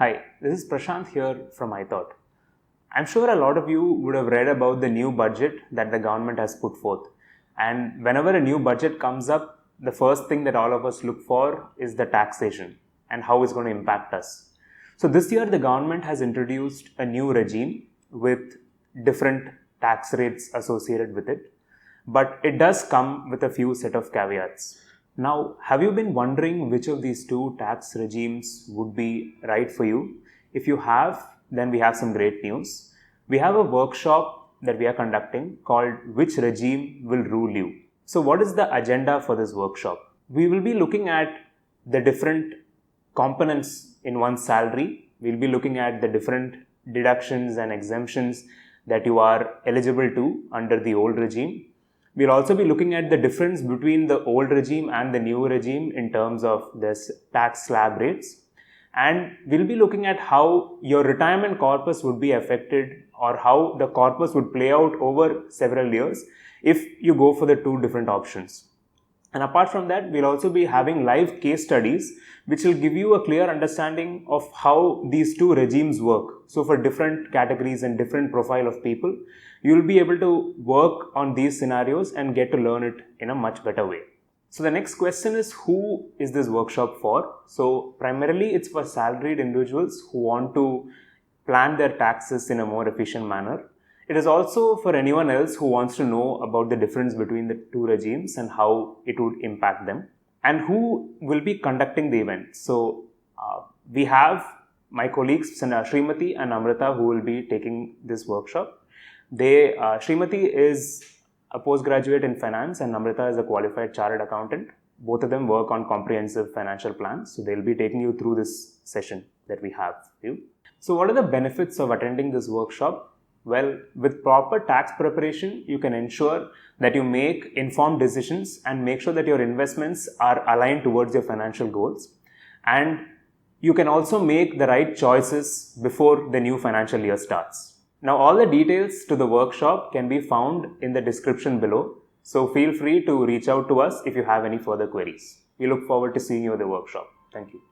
Hi, this is Prashant here from ithought. I'm sure a lot of you would have read about the new budget that the government has put forth. And whenever a new budget comes up, the first thing that all of us look for is the taxation and how it's going to impact us. So this year, the government has introduced a new regime with different tax rates associated with it. But it does come with a few set of caveats. Now, have you been wondering which of these two tax regimes would be right for you? If you have, then we have some great news. We have a workshop that we are conducting called Which Regime Will Rule You? So, what is the agenda for this workshop? We will be looking at the different components in one's salary. We'll be looking at the different deductions and exemptions that you are eligible to under the old regime. We'll also be looking at the difference between the old regime and the new regime in terms of this tax slab rates. And we'll be looking at how your retirement corpus would be affected or how the corpus would play out over several years if you go for the two different options. And apart from that, we'll also be having live case studies which will give you a clear understanding of how these two regimes work. So for different categories and different profile of people, you'll be able to work on these scenarios and get to learn it in a much better way. So the next question is, who is this workshop for? So primarily it's for salaried individuals who want to plan their taxes in a more efficient manner. It is also for anyone else who wants to know about the difference between the two regimes and how it would impact them. And who will be conducting the event. So we have my colleagues Srimati and Amrita who will be taking this workshop. Srimati is a postgraduate in finance and Amrita is a qualified chartered accountant. Both of them work on comprehensive financial plans. So they'll be taking you through this session that we have for you. So what are the benefits of attending this workshop? Well, with proper tax preparation, you can ensure that you make informed decisions and make sure that your investments are aligned towards your financial goals. And you can also make the right choices before the new financial year starts. Now, all the details to the workshop can be found in the description below. So feel free to reach out to us if you have any further queries. We look forward to seeing you at the workshop. Thank you.